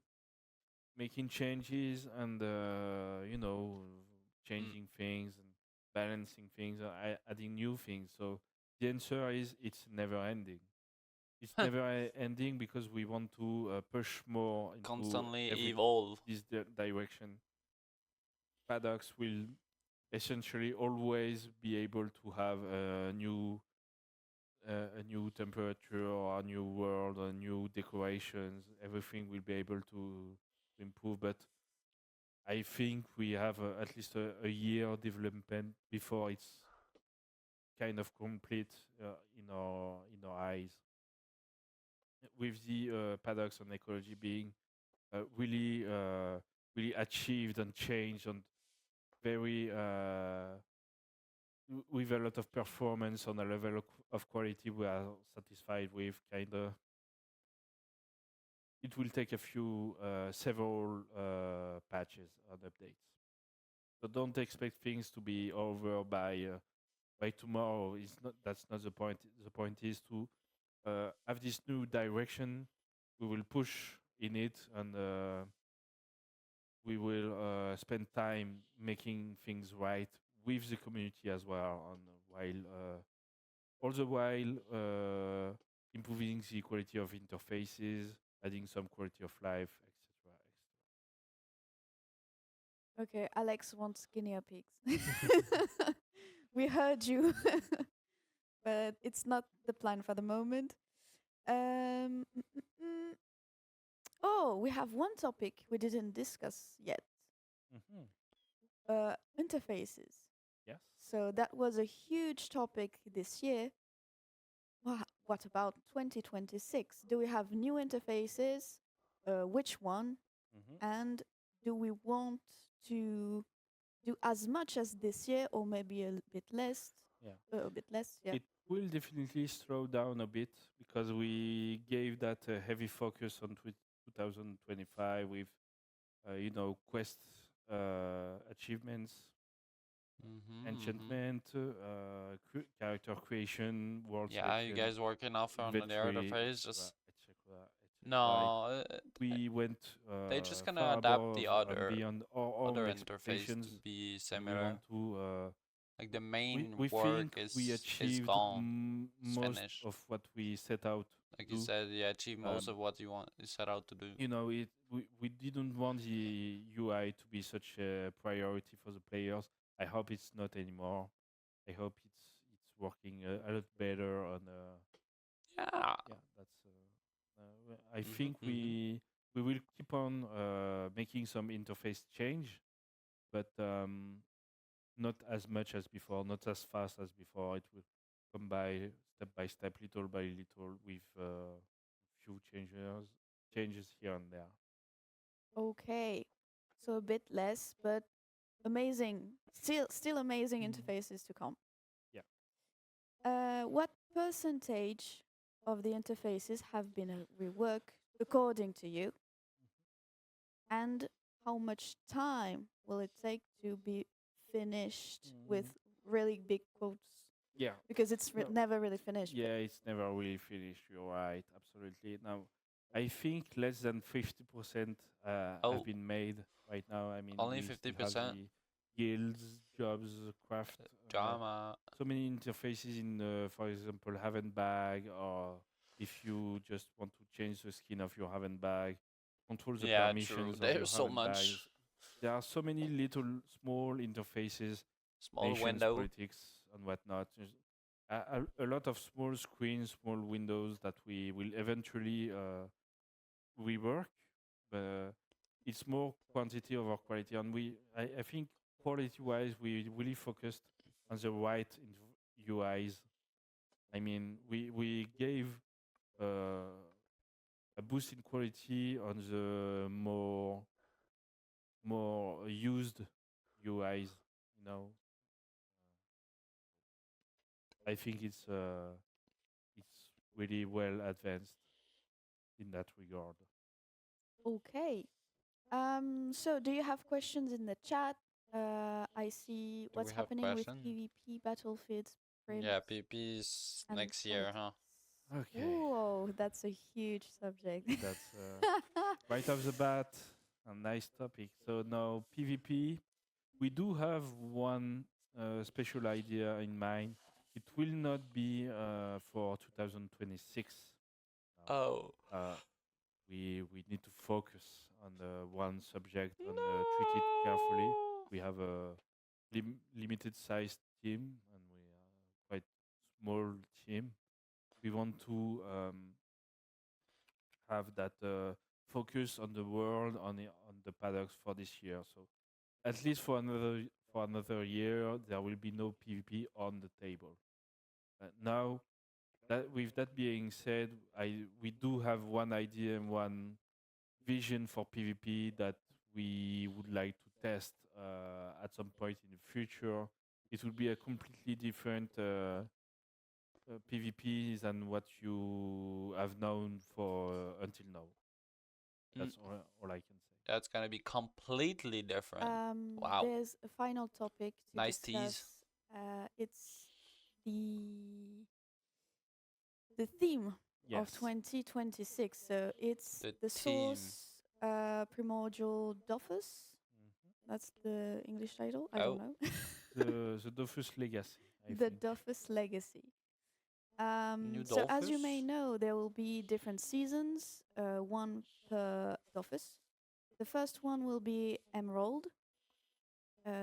making changes and Mm. changing things and balancing things, adding new things. So the answer is it's never ending. It's never ending because we want to push more into Constantly every evolve. this direction. Paddocks will essentially always be able to have a new temperature or a new world or new decorations. Everything will be able to improve, but I think we have at least a year development before it's kind of complete in our eyes. With the paddocks and ecology being really achieved and changed and very with a lot of performance on a level of quality we are satisfied with. Kind of, it will take a few several patches and updates. So don't expect things to be over by tomorrow. It's not. That's not the point. The point is to have this new direction. We will push in it, and we will spend time making things right with the community as well, and while all the while improving the quality of interfaces, adding some quality of life, etc. Okay, Alex wants guinea pigs. We heard you, but it's not the plan for the moment. Um, mm, mm, mm. Oh, we have one topic we didn't discuss yet. Hmm. Interfaces. Yes. So that was a huge topic this year. What about 2026? Do we have new interfaces? Which one? Hmm. And do we want to do as much as this year, or maybe a bit less. Yeah. A bit less, yeah. It will definitely slow down a bit because we gave that a heavy focus on 2025 with, quest achievements, Mm-hmm. enchantment, character creation, world Yeah, you selection, guys working off on the other inventory, phase? etc., Just etc., etc. Like no, we went they just gonna far adapt the above and beyond our other own interface to expectations, be and we similar. want to. Like the We main we work think we is achieved gone. It's most finished. of what we set out to Like you do. said, you achieve most Um, of what you set out to do. we didn't want the UI to be such a priority for the players. I hope it's not anymore. I hope it's working a lot better on. Yeah. Yeah, that's. I Mhm. think Mhm. we will keep on making some interface change, but not as much as before, not as fast as before. It will come by step, little by little, with few changes here and there. Okay, so a bit less, but amazing. Still amazing Mm. interfaces to come. Yeah. What percentage of the interfaces have been a rework according to you, and how much time will it take to be finished with Mm. really big quotes? Yeah. Because it's No. never really finished. But Yeah, it's never really finished. You're right, absolutely. Now, I think less than 50% have Oh, been made right now. I mean, only we fifty still have percent the guilds, jobs, craft, uh, drama. so many interfaces in, for example, Haven bag, or if you just want to change the skin of your Haven bag, control the Yeah, true. permissions of your There's so Haven bags. much There are so many little small interfaces, small nations, window. politics, and whatnot. There's a lot of small screens, small windows that we will eventually rework, but it's more quantity over quality. And I think quality-wise, we really focused on the right UIs. I mean, we gave uh, a boost in quality on the more used UIs. You know, I think it's really well advanced in that regard. okay. So do you have questions in the chat? I see Do what's we have happening with question? PvP battlefields, Yeah, prims, PP's and next year, politics. huh? Okay, Whoa, that's a huge subject. that's right off the bat a nice topic. So now PvP, we do have one special idea in mind. It will not be for 2026 Oh. now. We need to focus on the one subject and treat it carefully. No. We have a limited sized team, and we are quite small team. We want to have that focus on the world, on the paddocks for this year. So at least for another year, there will be no PvP on the table. Now, that with that being said, I we do have one idea and one vision for PvP that we would like to test at some point in the future. It will be a completely different PvP than what you have known for until now. Mm, That's all I can say. that's gonna be completely different. Wow. There's a final topic to Nice tease. discuss. It's the the theme of Yes. 2026. So it's The the team. source primordial Dofus. Mhm. That's the English title. I don't Oh, know. The Dofus Legacy, I The think. Dofus Legacy. new So as you may Dolphus? know, there will be different seasons, one per Dofus. The first one will be Emerald,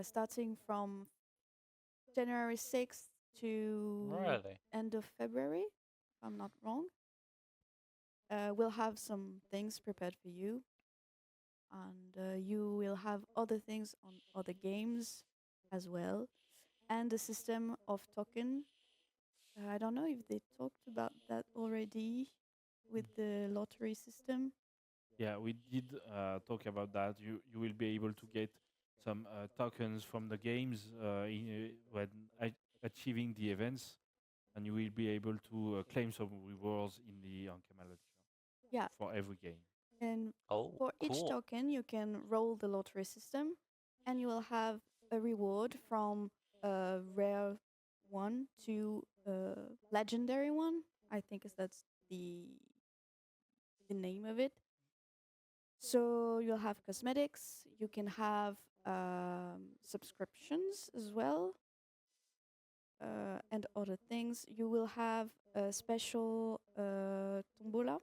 starting from January 6th to Really? end of February, if I'm not wrong. We'll have some things prepared for you, and you will have other things on other games as well, and a system of token. I don't know if they talked about that already with the lottery system. Yeah, we did talk about that. You will be able to get some tokens from the games when achieving the events, and you will be able to claim some rewards in the AnkamaLive Yeah, for every game. and Oh, for each cool. token, you can roll the lottery system, and you will have a reward from a rare one to a legendary one. I think that's the name of it. So you'll have cosmetics. You can have subscriptions as well, and other things. You will have a special tombola.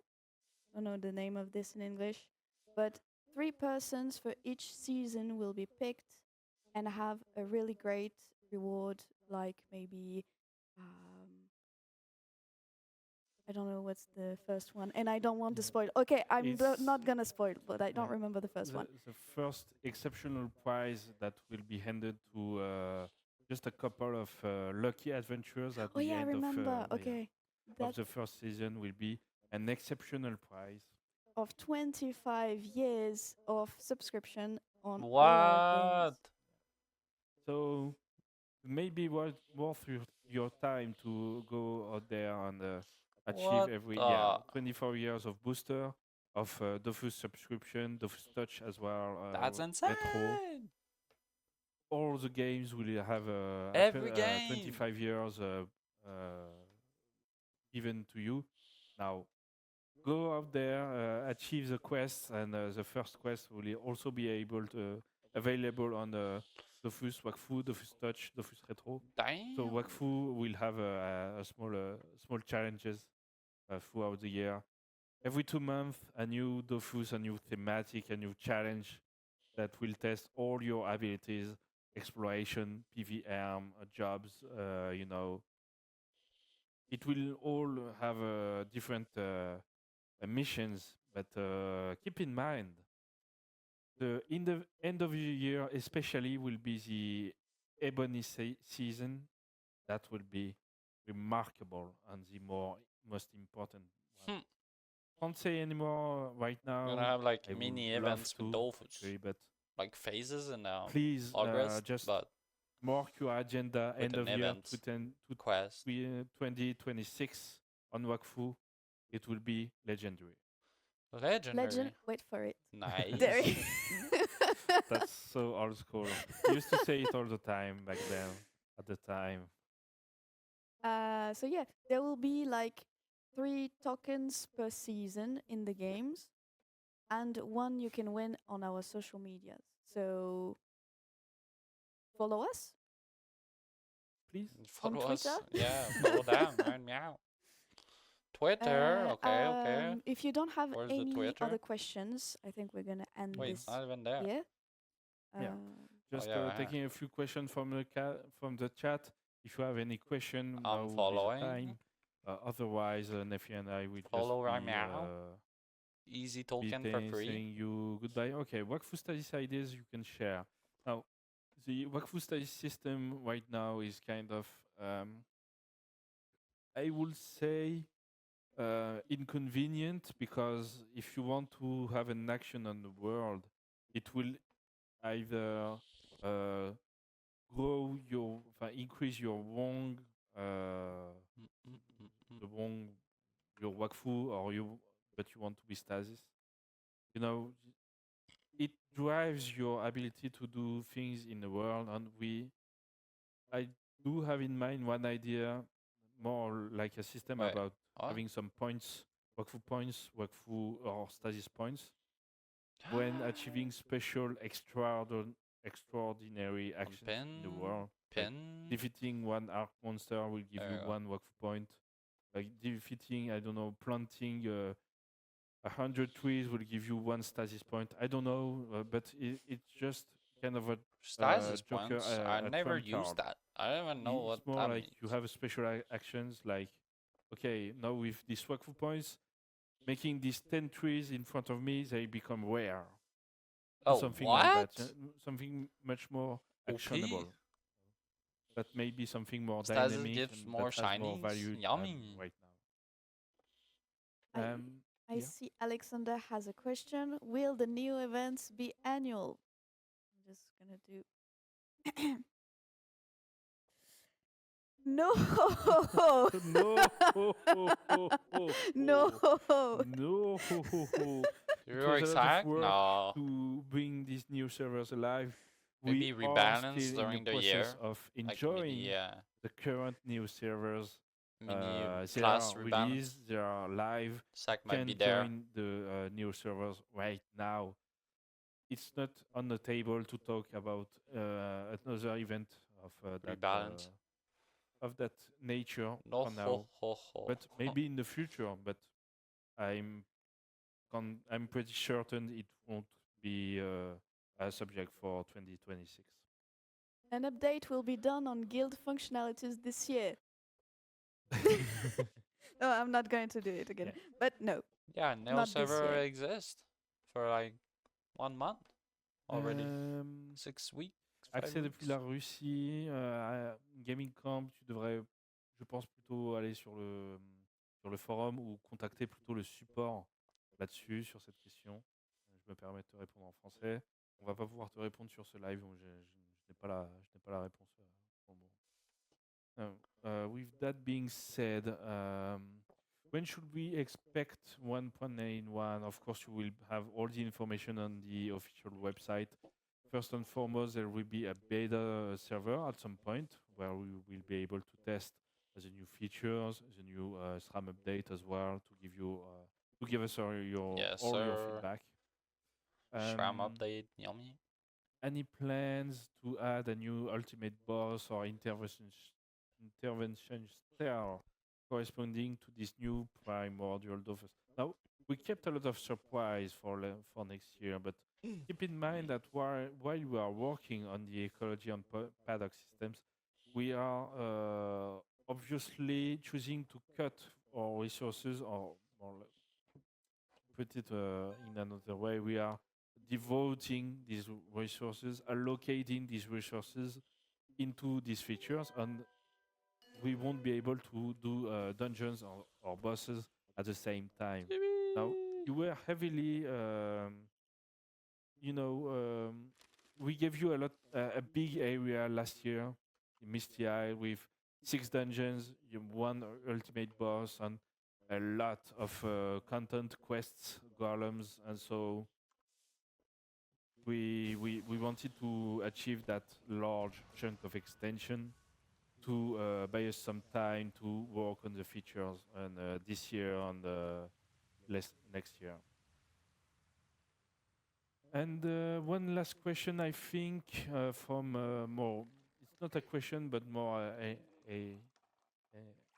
I don't know the name of this in English, but 3 persons for each season will be picked and have a really great reward, like maybe I don't know what's the first one, and I don't want to spoil. Okay, I'm not gonna spoil, but I don't remember the first one. The first exceptional prize that will be handed to just a couple of lucky adventurers at Oh the yeah, I end remember. Okay, of the first season will be an exceptional prize of 25 years of subscription on all our games. What? So maybe worth your time to go out there and achieve What every the? 24 years of booster of Dofus subscription, Dofus Touch as well, That's Retro. insane. All the games will have Every game. 25 years given to you. Now, go out there, achieve the quest, and the first quest will also be available on Dofus, Wakfu, Dofus Touch, Dofus Retro. Damn. So Wakfu will have a small challenges throughout the year. Every 2 months, a new Dofus, a new thematic, a new challenge that will test all your abilities, exploration, PVM, jobs, It will all have different missions, but keep in mind, in the end of the year especially will be the Ebony season. That will be remarkable and the most important one. Can't say anymore right now. We're gonna have like I mini would love events with to, Dolphus. actually, but Like phases and please progress, just but mark your agenda with end an of year event to quest. 2026 on Wakfu. It will be legendary. Legendary. Wait for it. Nice. That's so old school. I used to say it all the time back then, at the time. So yeah, there will be like 3 tokens per season in the games, and one you can win on our social medias. So follow us, please. Follow on us. Twitter. Yeah, follow them. Right, meow. Twitter. Okay. If you don't have Where's the any Twitter? other questions, I think we're gonna end Wait, this it's not even there. here. Yeah. Just yeah, right taking a few questions from the chat. If you have any question, I'm now is the following. time. Otherwise, Nefi and I will Follow just right be now. Easy token for free. saying you goodbye. Okay, Wakfu studies ideas you can share. Now, the Wakfu studies system right now is kind of, I would say, inconvenient, because if you want to have an action on the world, it will either increase your wong, the wong, your Wakfu, but you want to be stasis. You know, it drives your ability to do things in the world, and I do have in mind one idea, more like a system about having some points, Wakfu or stasis points, when achieving special extraordinary actions in the world. Like defeating one arc monster will give you 1 Wakfu point. Like defeating, I don't know, planting 100 trees will give you 1 stasis point. I don't know, but it's just kind of a stasis joker. Points. I never used that. I don't even know what it's more that like means. you have a special actions, like, okay, now with these Wakfu points, making these 10 trees in front of me, they become rare. Oh, something what? like that. Something much more actionable. That may be something more stasis dynamic gives and more that has more shinies. value Yummy. right now. I see Alexander has a question. Will the new events be annual? just gonna do. No. No, ho, ho, ho, ho, No. ho. No, ho, ho, ho. It You're was a lot of excited? work No. to bring these new servers alive. We Maybe are rebalance still in the during the process year, of like enjoying the current new servers. mini They class are rebalance. released, they are live. Sack You might be can there. join the new servers right now. It's not on the table to talk about another event Rebalance. of that nature No for ho now. ho ho. But maybe in the future. But I'm I'm pretty certain it won't be a subject for 2026. An update will be done on guild functionalities this year. No, I'm not going to do it again. Yeah. But no, Yeah, no not this server year. exists for like 1 month already. Euh, 6 weeks. 5 accès depuis weeks. la Russie, Gaming Camp, tu devrais, je pense, plutôt aller sur le forum ou contacter plutôt le support là-dessus, sur cette question. Je me permets de te répondre en français. On va pas pouvoir te répondre sur ce live, donc je n'ai pas la réponse pour le moment. With that being said, when should we expect 1.91? Of course, you will have all the information on the official website. First and foremost, there will be a beta server at some point where we will be able to test the new features, the new SRAM update as well to give you to give us Yes, all your sir. feedback. SRAM update, yummy. Any plans to add a new ultimate boss or intervention star corresponding to this new primordial dofus? Now, we kept a lot of surprise for next year, but keep in mind that while we are working on the ecology on paddock systems, we are obviously choosing to cut our resources or put it in another way, we are devoting these resources, allocating these resources into these features, and we won't be able to do dungeons or bosses at the same time. Now, you were heavily, we gave you a big area last year, Misty Isle, with 6 dungeons, one ultimate boss, and a lot of content, quests, golems, and so we wanted to achieve that large chunk of extension to buy us some time to work on the features and this year and next year. And one last question, I think, from more. It's not a question, but more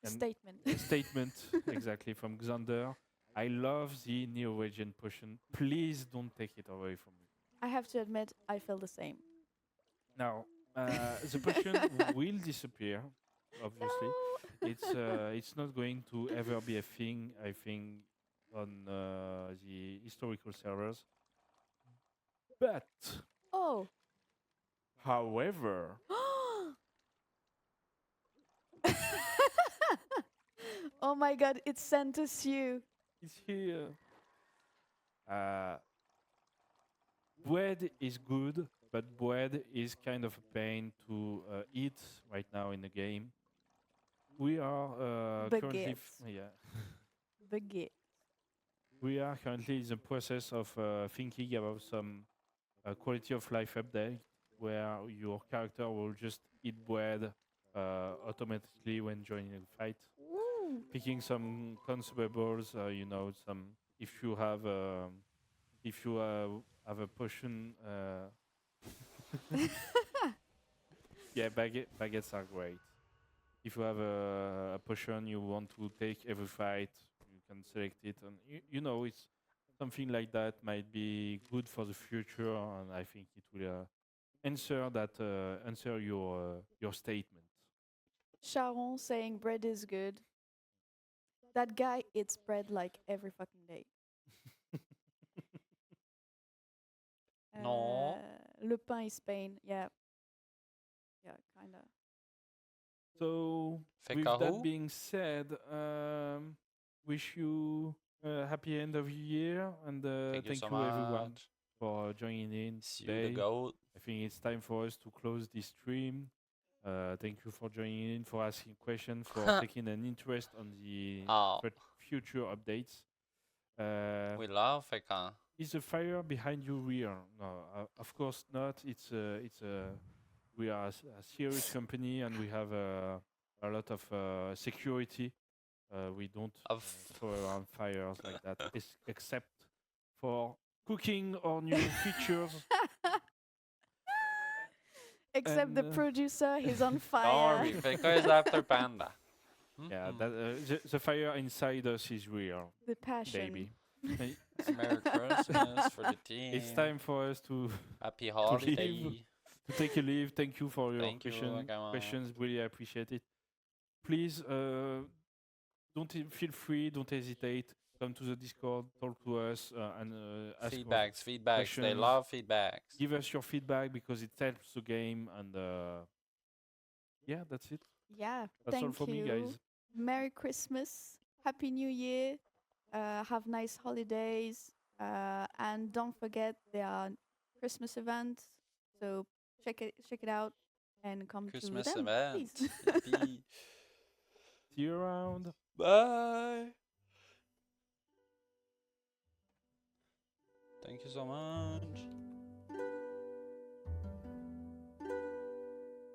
Statement. a statement, exactly, from Xander. I love the Norwegian potion. Please don't take it away from me. I have to admit, I feel the same. Now, the potion will disappear. Obviously, No. it's not going to ever be a thing. I think on the historical servers. But, Oh. however, Oh my god, it sent us you. it's here. Uh, Bread is good, but bread is kind of a pain to eat right now in the game. We are currently, Baguettes. yeah, Baguette. we are currently in the process of thinking about some quality of life update where your character will just eat bread automatically when joining a fight. Woo. Picking some consumables, some if you have a potion. Yeah, baguettes are great. If you have a potion you want to take every fight, you can select it, and it's something like that might be good for the future, and I think it will answer your statement. Sharon saying bread is good. That guy eats bread like every fucking day. No. Le pain is pain. Yeah. Yeah, kinda. So, with that Fekahu? being said, wish you a happy end of year, and Thank you thank so you everyone. much. for joining in See you the today. goat. I think it's time for us to close this stream. Thank you for joining in, for asking questions, for taking an interest on the Oh, future updates. we love Feka. Is the fire behind you real? No, of course not. We are a serious company and we have a lot of security. We don't Of throw around fires like that, except for cooking or new features. Except the And, producer, he's on Don't fire. worry, Feka is after Panda. yeah, Mhm. that the fire inside us is real, The passion. baby. Hey, Merry Christmas for the team. it's time for us to Happy leave. holiday. to take a leave. Thank you for your Thank you, Ankama. questions. Really appreciate it. Please, feel free. Don't hesitate. Come to the Discord. Talk to us and ask us Feedbacks. They questions. love feedbacks. Give us your feedback because it helps the game. And yeah, that's it. Yeah, That's all thank for you. me, guys. Merry Christmas. Happy New Year. Have nice holidays. And don't forget there are Christmas events. So check it out and come Christmas to them, event. please. Yippee. See you around. Bye. Thank you so much.